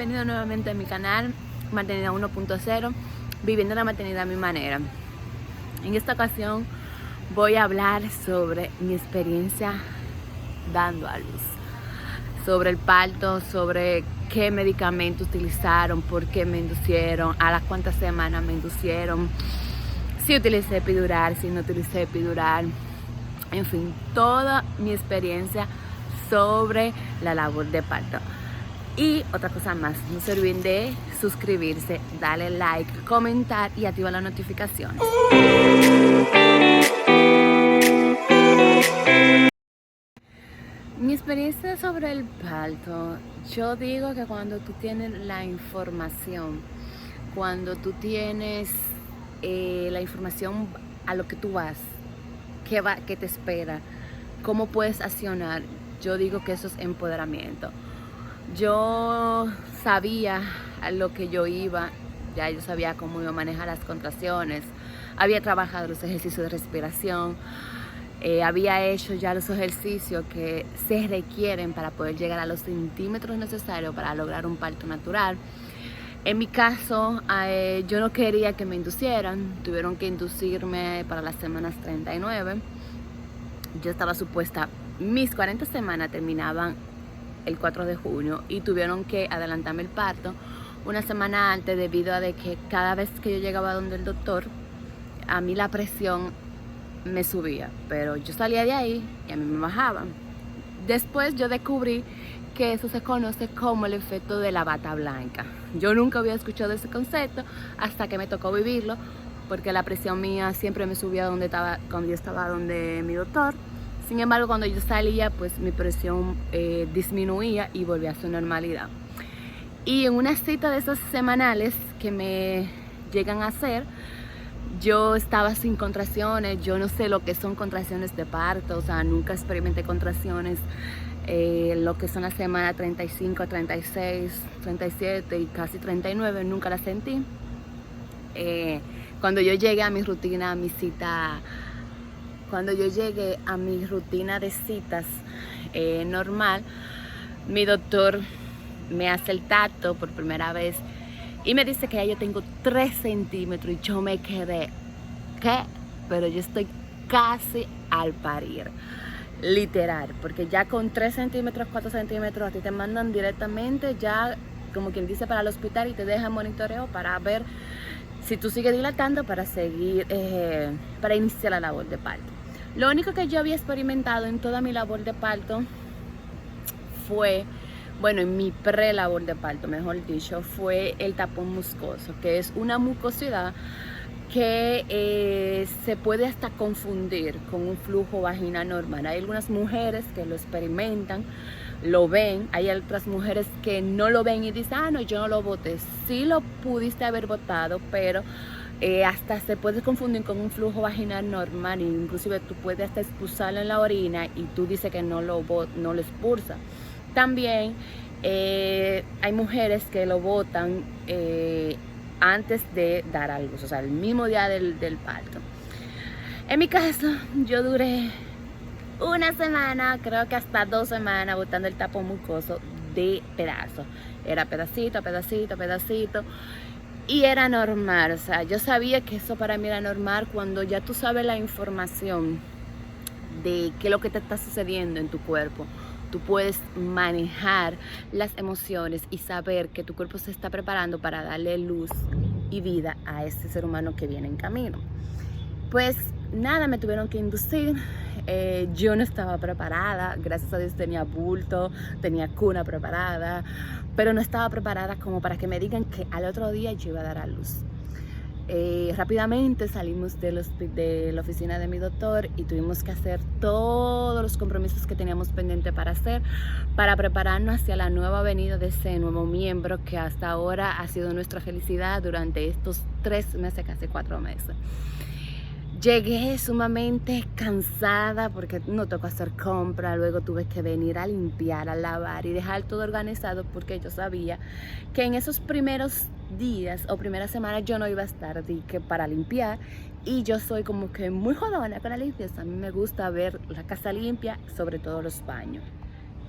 bienvenido nuevamente a mi canal Maternidad 1.0, viviendo la maternidad a mi manera. En esta ocasión voy a hablar sobre mi experiencia dando a luz, sobre el parto, sobre qué medicamentos utilizaron, por qué me inducieron, a las cuántas semanas me inducieron, si utilicé epidural, si no utilicé epidural, en fin, toda mi experiencia sobre la labor de parto. Y otra cosa más, no se olviden de suscribirse, darle like, comentar y activar las notificaciones. Mi experiencia sobre el parto, yo digo que cuando tú tienes la información, cuando tú tienes la información a lo que tú vas, qué te espera, cómo puedes accionar, yo digo que eso es empoderamiento. Yo sabía a lo que yo iba, ya yo sabía cómo iba a manejar las contracciones, había trabajado los ejercicios de respiración, había hecho ya los ejercicios que se requieren para poder llegar a los centímetros necesarios para lograr un parto natural. En mi caso, yo no quería que me inducieran, tuvieron que inducirme para las semanas 39. Yo estaba supuesta, mis 40 semanas terminaban el 4 de junio y tuvieron que adelantarme el parto una semana antes debido a de que cada vez que yo llegaba donde el doctor, a mí la presión me subía, pero yo salía de ahí y a mí me bajaba. Después yo descubrí que eso se conoce como el efecto de la bata blanca. Yo nunca había escuchado ese concepto hasta que me tocó vivirlo, porque la presión mía siempre me subía cuando yo estaba donde mi doctor. Sin embargo, cuando yo salía, pues mi presión disminuía y volvía a su normalidad. Y en una cita de esas semanales que me llegan a hacer, yo estaba sin contracciones. Yo no sé lo que son contracciones de parto, o sea, nunca experimenté contracciones. Lo que son las semanas 35, 36, 37 y casi 39, nunca las sentí. Cuando yo llegué a mi rutina, a mi cita, cuando yo llegué a mi rutina de citas normal, mi doctor me hace el tacto por primera vez y me dice que ya yo tengo 3 centímetros y yo me quedé, ¿qué? Pero yo estoy casi al parir, literal, porque ya con 3 centímetros, 4 centímetros a ti te mandan directamente ya, como quien dice, para el hospital y te dejan monitoreo para ver si tú sigues dilatando para seguir, para iniciar la labor de parto. Lo único que yo había experimentado en toda mi labor de parto fue, bueno, en mi pre-labor de parto, mejor dicho, fue el tapón muscoso, que es una mucosidad que se puede hasta confundir con un flujo vaginal normal. Hay algunas mujeres que lo experimentan, lo ven, hay otras mujeres que no lo ven y dicen, ah, no, yo no lo boté. Sí lo pudiste haber botado, pero hasta se puede confundir con un flujo vaginal normal, e inclusive tú puedes hasta expulsarlo en la orina y tú dices que no lo expulsa. También hay mujeres que lo botan antes de dar a luz, o sea, el mismo día del parto. En mi caso, yo duré una semana, creo que hasta 2 semanas, botando el tapón mucoso de pedazos. Era pedacito a pedacito a pedacito. Y era normal, o sea, yo sabía que eso para mí era normal cuando ya tú sabes la información de qué es lo que te está sucediendo en tu cuerpo. Tú puedes manejar las emociones y saber que tu cuerpo se está preparando para darle luz y vida a este ser humano que viene en camino. Pues nada, me tuvieron que inducir. Yo no estaba preparada, gracias a Dios tenía bulto, tenía cuna preparada, pero no estaba preparada como para que me digan que al otro día yo iba a dar a luz. Rápidamente salimos de la oficina de mi doctor y tuvimos que hacer todos los compromisos que teníamos pendiente para hacer, para prepararnos hacia la nueva venida de ese nuevo miembro que hasta ahora ha sido nuestra felicidad durante estos 3 meses, casi 4 meses. Llegué sumamente cansada porque no tocó hacer compra, luego tuve que venir a limpiar, a lavar y dejar todo organizado porque yo sabía que en esos primeros días o primeras semanas yo no iba a estar para limpiar, y yo soy como que muy jodona con la limpieza. A mí me gusta ver la casa limpia, sobre todo los baños.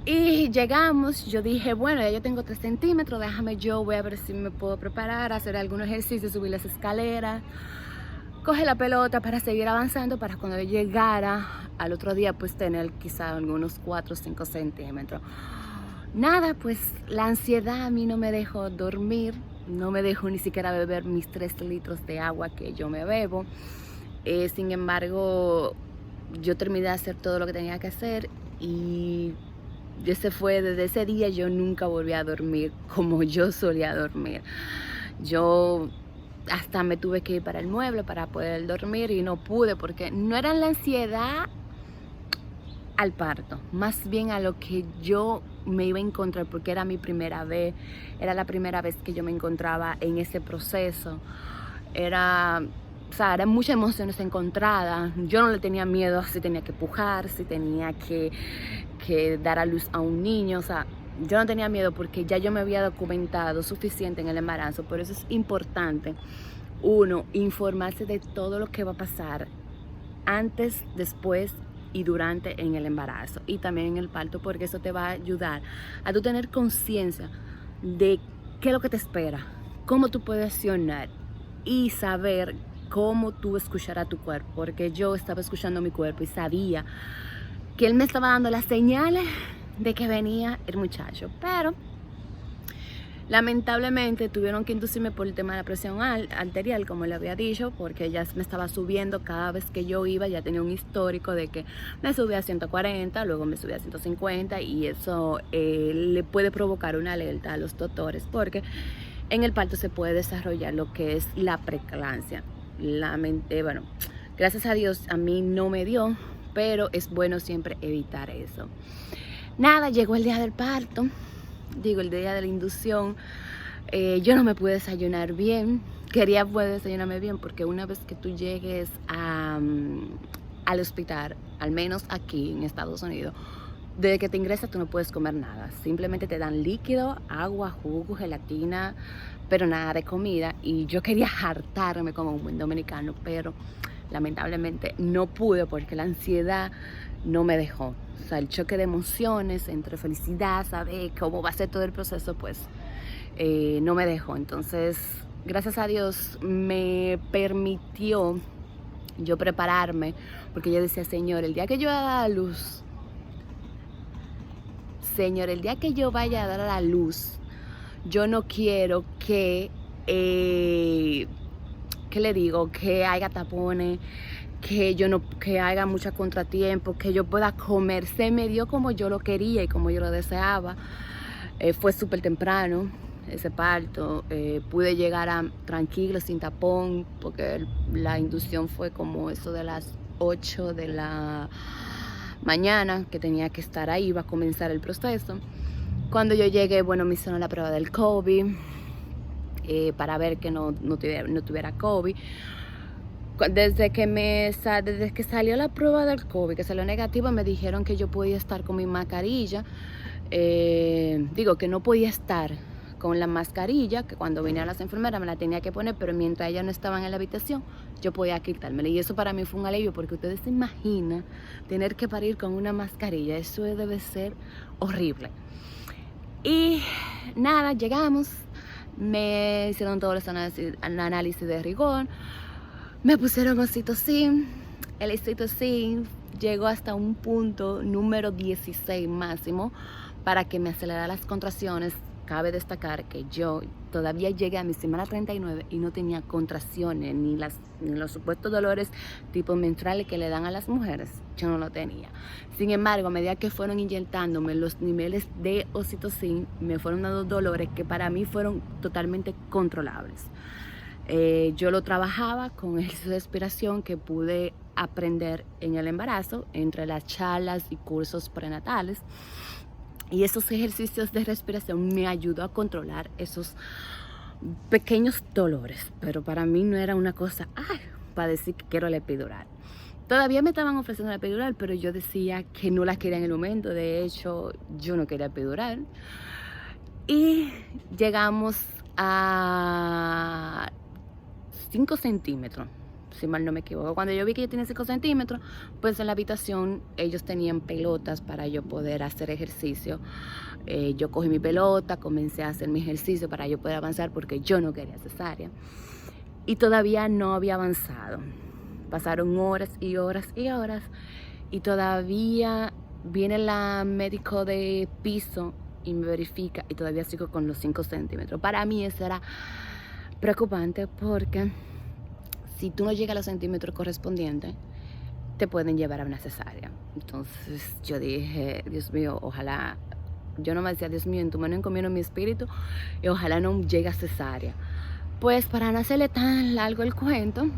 Y llegamos, yo dije, bueno, ya yo tengo 3 centímetros, déjame yo, voy a ver si me puedo preparar, hacer algunos ejercicios, subir las escaleras, coge la pelota para seguir avanzando, para cuando yo llegara al otro día, pues tener quizá algunos 4 o 5 centímetros. Nada, pues la ansiedad a mí no me dejó dormir, no me dejó ni siquiera beber mis 3 litros de agua que yo me bebo. Sin embargo, yo terminé de hacer todo lo que tenía que hacer y desde ese día yo nunca volví a dormir como yo solía dormir. Yo hasta me tuve que ir para el mueble para poder dormir y no pude porque no era la ansiedad al parto, más bien a lo que yo me iba a encontrar porque era mi primera vez, era la primera vez que yo me encontraba en ese proceso. O sea, eran muchas emociones encontradas. Yo no le tenía miedo si tenía que pujar, si tenía que dar a luz a un niño. O sea, yo no tenía miedo porque ya yo me había documentado suficiente en el embarazo. Por eso es importante, uno, informarse de todo lo que va a pasar antes, después y durante en el embarazo y también en el parto, porque eso te va a ayudar a tú tener conciencia de qué es lo que te espera, cómo tú puedes accionar y saber cómo tú escuchar a tu cuerpo, porque yo estaba escuchando a mi cuerpo y sabía que él me estaba dando las señales de que venía el muchacho, pero lamentablemente tuvieron que inducirme por el tema de la presión arterial, como le había dicho, porque ya me estaba subiendo cada vez que yo iba, ya tenía un histórico de que me subía a 140, luego me subía a 150 y eso le puede provocar una alerta a los doctores porque en el parto se puede desarrollar lo que es la preeclampsia. Bueno, gracias a Dios a mí no me dio, pero es bueno siempre evitar eso. Nada, llegó el día del parto, el día de la inducción. Yo no me pude desayunar bien, quería poder desayunarme bien porque una vez que tú llegues al hospital, al menos aquí en Estados Unidos, desde que te ingresas tú no puedes comer nada, simplemente te dan líquido, agua, jugo, gelatina, pero nada de comida. Y yo quería hartarme como un buen dominicano, pero lamentablemente no pude porque la ansiedad no me dejó. O sea, el choque de emociones entre felicidad, saber cómo va a ser todo el proceso, pues no me dejó. Entonces, gracias a Dios me permitió yo prepararme, porque yo decía, Señor, el día que yo vaya a dar a luz, Señor, el día que yo vaya a dar a la luz, yo no quiero que, ¿qué le digo? Que haya tapones, que haya mucho contratiempo, que yo pueda comer. Se me dio como yo lo quería y como yo lo deseaba. Fue súper temprano ese parto. Pude llegar tranquilo, sin tapón, porque la inducción fue como eso de las 8 de la mañana, que tenía que estar ahí, iba a comenzar el proceso. Cuando yo llegué, bueno, me hicieron la prueba del COVID para ver que no tuviera COVID. Desde que salió la prueba del COVID, que salió negativa, me dijeron que yo podía estar con mi mascarilla. Que no podía estar con la mascarilla, que cuando vinieron las enfermeras me la tenía que poner, pero mientras ellas no estaban en la habitación, yo podía quitármela. Y eso para mí fue un alivio, porque ustedes se imaginan tener que parir con una mascarilla. Eso debe ser horrible. Y nada, llegamos, me hicieron todos los análisis de rigor, me pusieron oxitocin. El oxitocin llegó hasta un punto número 16 máximo para que me acelerara las contracciones. Cabe destacar que yo todavía llegué a mi semana 39 y no tenía contracciones, ni los supuestos dolores tipo menstruales que le dan a las mujeres, yo no lo tenía. Sin embargo, a medida que fueron inyectándome los niveles de oxitocin, me fueron dando dolores que para mí fueron totalmente controlables. Yo lo trabajaba con ejercicios de respiración que pude aprender en el embarazo, entre las charlas y cursos prenatales. Y esos ejercicios de respiración me ayudó a controlar esos pequeños dolores. Pero para mí no era una cosa, para decir que quiero la epidural. Todavía me estaban ofreciendo la epidural, pero yo decía que no la quería en el momento. De hecho, yo no quería epidural. Y llegamos a 5 centímetros. si mal no me equivoco. Cuando yo vi que yo tenía 5 centímetros, pues en la habitación ellos tenían pelotas para yo poder hacer ejercicio. Yo cogí mi pelota, comencé a hacer mi ejercicio para yo poder avanzar porque yo no quería cesárea. Y todavía no había avanzado. Pasaron horas y horas y horas y todavía viene la médico de piso y me verifica y todavía sigo con los 5 centímetros. Para mí eso era preocupante porque si tú no llegas a los centímetros correspondientes, te pueden llevar a una cesárea. Entonces yo dije, Dios mío, ojalá, yo no me decía, Dios mío, en tu mano encomiendo mi espíritu y ojalá no llegue a cesárea. Pues para no hacerle tan largo el cuento,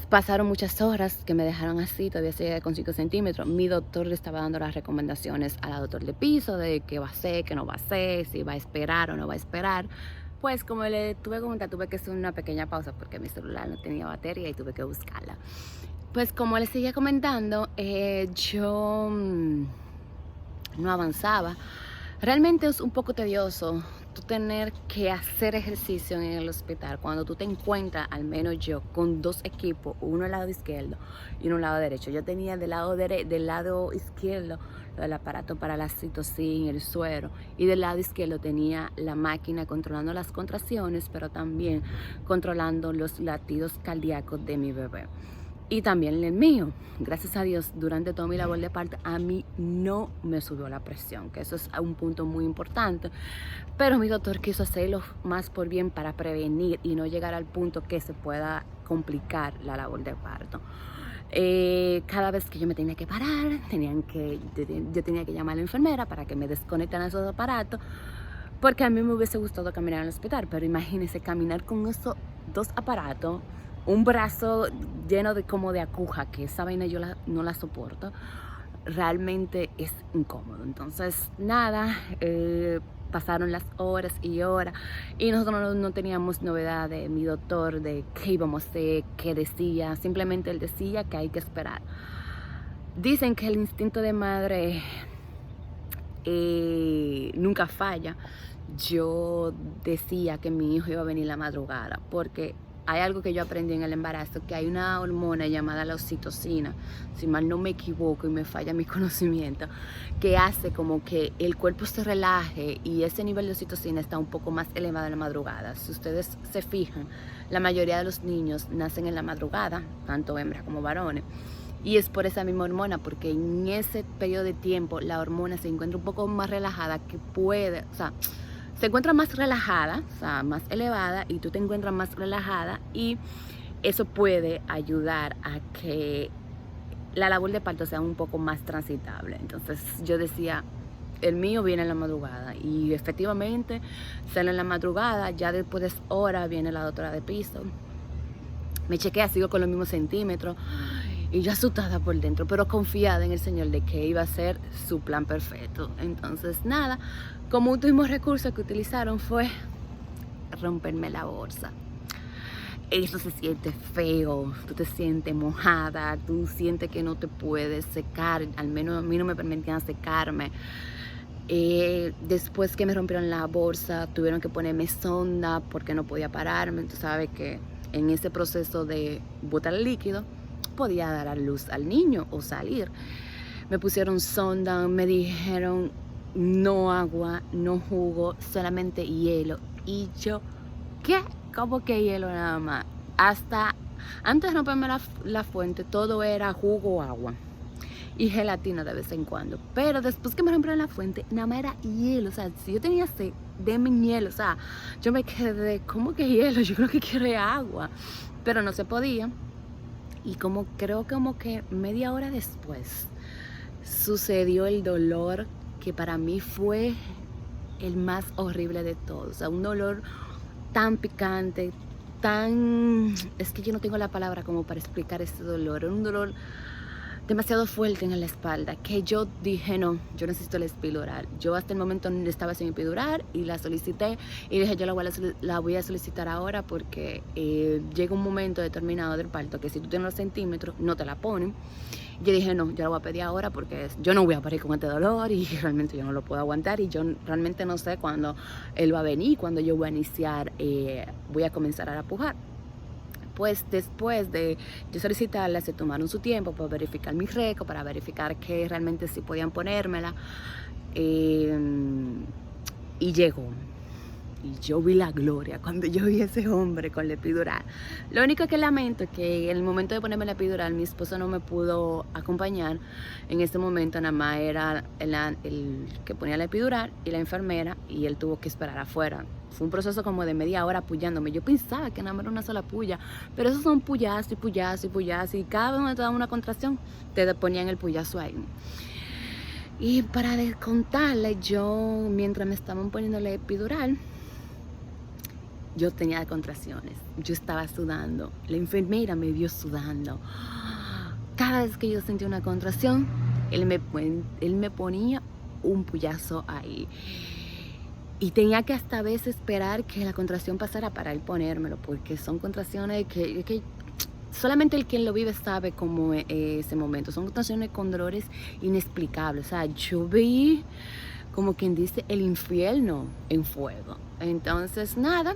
pasaron muchas horas que me dejaron así, todavía seguía con 5 centímetros. Mi doctor le estaba dando las recomendaciones a la doctor de piso de qué va a hacer, qué no va a hacer, si va a esperar o no va a esperar. Pues como le tuve que comentar, tuve que hacer una pequeña pausa porque mi celular no tenía batería y tuve que buscarla. Pues como le seguía comentando, yo no avanzaba. Realmente es un poco tedioso tú tener que hacer ejercicio en el hospital cuando tú te encuentras, al menos yo, con 2 equipos, uno al lado izquierdo y uno al lado derecho. Yo tenía del lado izquierdo el aparato para la citocina, el suero, y del lado izquierdo tenía la máquina controlando las contracciones, pero también controlando los latidos cardíacos de mi bebé. Y también el mío. Gracias a Dios, durante toda mi labor de parto, a mí no me subió la presión, que eso es un punto muy importante. Pero mi doctor quiso hacerlo más por bien para prevenir y no llegar al punto que se pueda complicar la labor de parto. Cada vez que yo me tenía que parar, yo tenía que llamar a la enfermera para que me desconectaran esos aparatos, porque a mí me hubiese gustado caminar al hospital, pero imagínense caminar con esos 2 aparatos, un brazo lleno de como de aguja, que esa vaina yo no la soporto, realmente es incómodo. Entonces nada, pasaron las horas y horas y nosotros no teníamos novedad de mi doctor, de qué íbamos a hacer, qué decía. Simplemente él decía que hay que esperar. Dicen que el instinto de madre nunca falla. Yo decía que mi hijo iba a venir la madrugada porque hay algo que yo aprendí en el embarazo, que hay una hormona llamada la oxitocina, si mal no me equivoco y me falla mi conocimiento, que hace como que el cuerpo se relaje y ese nivel de oxitocina está un poco más elevado en la madrugada. Si ustedes se fijan, la mayoría de los niños nacen en la madrugada, tanto hembras como varones. Y es por esa misma hormona, porque en ese periodo de tiempo la hormona se encuentra un poco más relajada, se encuentra más relajada, o sea, más elevada, y tú te encuentras más relajada y eso puede ayudar a que la labor de parto sea un poco más transitable. Entonces yo decía, el mío viene en la madrugada y efectivamente sale en la madrugada, ya después de horas viene la doctora de piso, me chequea, sigo con los mismos centímetros y yo asustada por dentro, pero confiada en el Señor de que iba a ser su plan perfecto. Entonces nada, como último recurso que utilizaron fue romperme la bolsa. Eso se siente feo, tú te sientes mojada, tú sientes que no te puedes secar, al menos a mí no me permitían secarme. Después que me rompieron la bolsa, tuvieron que ponerme sonda porque no podía pararme. Tú sabes que en ese proceso de botar el líquido, podía dar a luz al niño o salir. Me pusieron sonda, me dijeron no agua, no jugo, solamente hielo. Y yo, ¿qué? ¿Cómo que hielo nada más? Hasta antes de romperme la fuente, todo era jugo o agua y gelatina de vez en cuando. Pero después que me rompieron la fuente, nada más era hielo. O sea, si yo tenía sed, denme hielo. O sea, yo me quedé, ¿cómo que hielo? Yo creo que quiero agua. Pero no se podía. Y creo que media hora después sucedió el dolor que para mí fue el más horrible de todos. O sea, un dolor tan picante, es que yo no tengo la palabra como para explicar este dolor. Era un dolor demasiado fuerte en la espalda, que yo dije, no, yo necesito la epidural. Yo hasta el momento estaba sin epidural y la solicité y dije, yo la voy a solicitar ahora porque llega un momento determinado del parto que si tú tienes los centímetros no te la ponen. Yo dije, no, yo la voy a pedir ahora porque yo no voy a parir con este dolor y realmente yo no lo puedo aguantar y yo realmente no sé cuándo él va a venir, cuándo yo voy a iniciar, voy a comenzar a pujar. Pues después de yo solicitarla, se tomaron su tiempo para verificar mi récord, para verificar que realmente sí podían ponérmela. Y llegó. Y yo vi la gloria cuando yo vi a ese hombre con la epidural. Lo único que lamento es que en el momento de ponerme la epidural, mi esposo no me pudo acompañar. En ese momento nada más era el que ponía la epidural y la enfermera, y él tuvo que esperar afuera. Fue un proceso como de media hora pullándome. Yo pensaba que nada más era una sola puya, pero esos son puyazos y puyazos y puyazos, y cada vez que te daba una contracción, te ponían el puyazo ahí. Y para contarle, yo mientras me estaban poniendo la epidural, yo tenía contracciones, yo estaba sudando, la enfermera me vio sudando. Cada vez que yo sentía una contracción, él me ponía un puyazo ahí. Y tenía que hasta a veces esperar que la contracción pasara para él ponérmelo, porque son contracciones que solamente el quien lo vive sabe cómo es ese momento. Son contracciones con dolores inexplicables. O sea, yo vi, como quien dice, el infierno en fuego. Entonces, nada,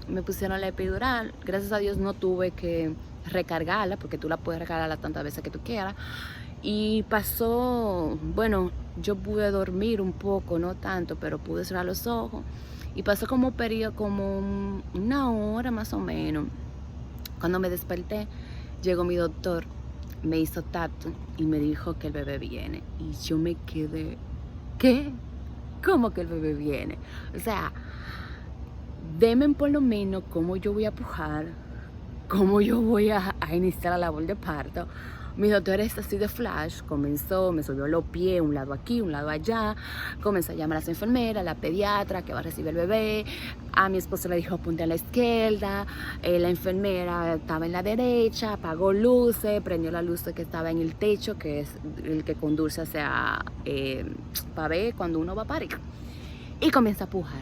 me pusieron la epidural. Gracias a Dios no tuve que recargarla, porque tú la puedes recargar tantas veces que tú quieras. Y pasó, bueno, yo pude dormir un poco, no tanto, pero pude cerrar los ojos. Y pasó como un periodo, como una hora más o menos. Cuando me desperté, llegó mi doctor, me hizo tacto y me dijo que el bebé viene. Y yo me quedé, ¿qué? ¿Cómo que el bebé viene? O sea, deme por lo menos cómo yo voy a pujar, cómo yo voy a iniciar la labor de parto. Mi doctor es así de flash, comenzó, me subió los pies, un lado aquí, un lado allá, comenzó a llamar a las enfermeras, la pediatra que va a recibir el bebé, a mi esposo le dijo apunte a la izquierda, la enfermera estaba en la derecha, apagó luces, prendió la luz que estaba en el techo, que es el que conduce hacia para ver cuando uno va a parir, y comienza a pujar.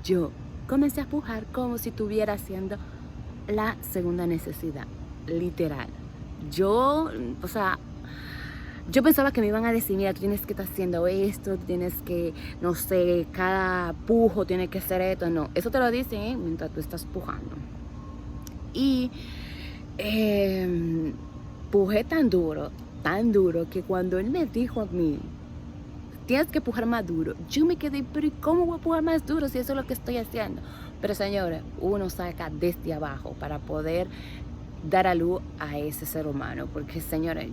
Yo comencé a pujar como si estuviera haciendo la segunda necesidad, literal. Yo, o sea, yo pensaba que me iban a decir, mira, tú tienes que estar haciendo esto, tienes que, no sé, cada pujo tiene que ser esto. No, eso te lo dicen mientras tú estás pujando. Y pujé tan duro, que cuando él me dijo a mí, tienes que pujar más duro, yo me quedé, pero ¿y cómo voy a pujar más duro si eso es lo que estoy haciendo? Pero señores, uno saca desde abajo para poder dar a luz a ese ser humano, porque señores,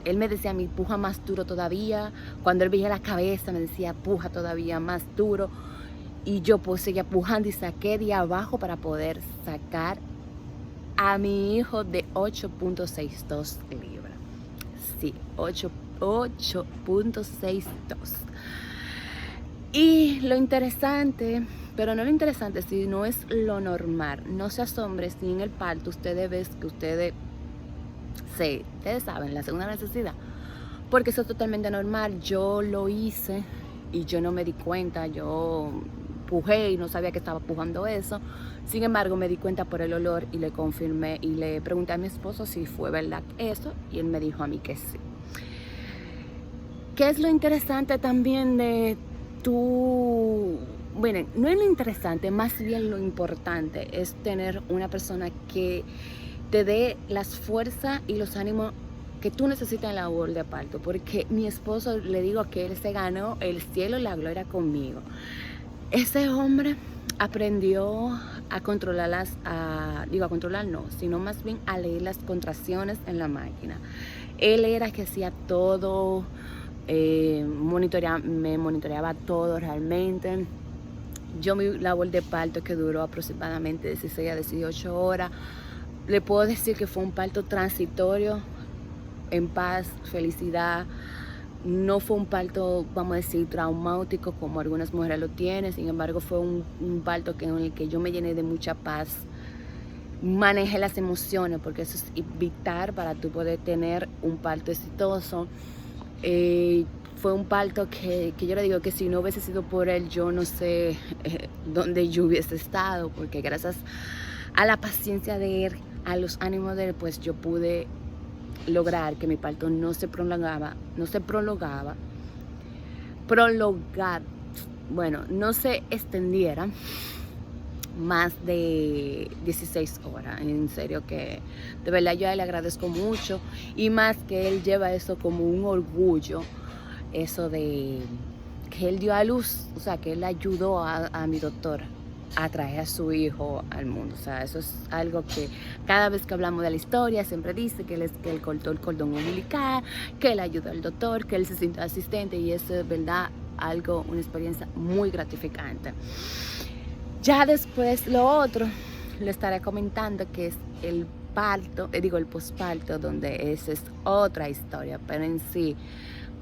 él me decía a mí, puja más duro todavía. Cuando él veía la cabeza me decía, puja todavía más duro, y yo pues seguía pujando y saqué de abajo para poder sacar a mi hijo de 8.62 libras. Sí, 8.62. Y lo interesante, pero no lo interesante, sino es lo normal. No se asombren si en el parto ustedes ven que ustedes saben, la segunda necesidad. Porque eso es totalmente normal. Yo lo hice y yo no me di cuenta. Yo pujé y no sabía que estaba pujando eso. Sin embargo, me di cuenta por el olor y le confirmé y le pregunté a mi esposo si fue verdad eso, y él me dijo a mí que sí. ¿Qué es lo interesante también de bueno, no es lo interesante, más bien lo importante es tener una persona que te dé las fuerzas y los ánimos que tú necesitas en la labor de parto, porque mi esposo, le digo que él se ganó el cielo y la gloria conmigo. Ese hombre aprendió a controlar sino más bien a leer las contracciones en la máquina. Él era que hacía todo, me monitoreaba todo realmente. Yo mi labor de parto, que duró aproximadamente 16 a 18 horas, le puedo decir que fue un parto transitorio, en paz, felicidad. No fue un parto, vamos a decir, traumático como algunas mujeres lo tienen. Sin embargo, fue un parto en el que yo me llené de mucha paz, maneje las emociones, porque eso es vital para tú poder tener un parto exitoso. Fue un parto que yo le digo que si no hubiese sido por él, yo no sé dónde yo hubiese estado, porque gracias a la paciencia de él, a los ánimos de él, pues yo pude lograr que mi parto no se prolongara, bueno, no se extendiera más de 16 horas. En serio que de verdad yo a él le agradezco mucho, y más que él lleva eso como un orgullo, eso de que él dio a luz, o sea, que él ayudó a mi doctor a traer a su hijo al mundo. O sea, eso es algo que cada vez que hablamos de la historia siempre dice que él cortó el cordón umbilical, que él ayudó al doctor, que él se sintió asistente, y eso es verdad una experiencia muy gratificante. Ya después lo otro le estaré comentando, que es el parto, el posparto, donde esa es otra historia, pero en sí,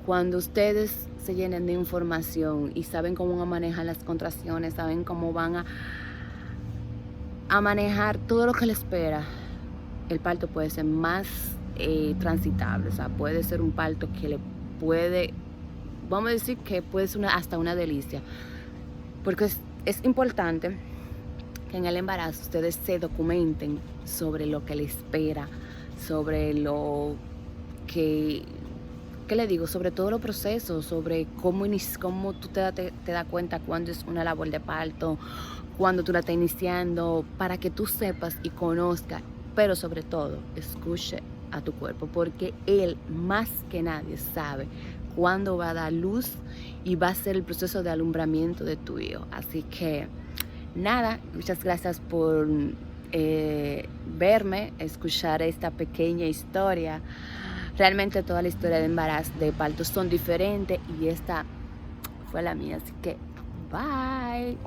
cuando ustedes se llenen de información y saben cómo van a manejar las contracciones, saben cómo van a manejar todo lo que les espera, el parto puede ser más transitable. O sea, puede ser un parto que le puede, vamos a decir que puede ser hasta una delicia, porque es importante que en el embarazo ustedes se documenten sobre lo que les espera, sobre lo que ¿qué le digo? Sobre todo los procesos, sobre cómo tú te das cuenta cuando es una labor de parto, cuando tú la estás iniciando, para que tú sepas y conozcas, pero sobre todo, escuche a tu cuerpo, porque él más que nadie sabe cuándo va a dar luz y va a ser el proceso de alumbramiento de tu hijo. Así que, nada, muchas gracias por verme, escuchar esta pequeña historia. Realmente toda la historia de embarazo, de partos son diferentes, y esta fue la mía, así que bye.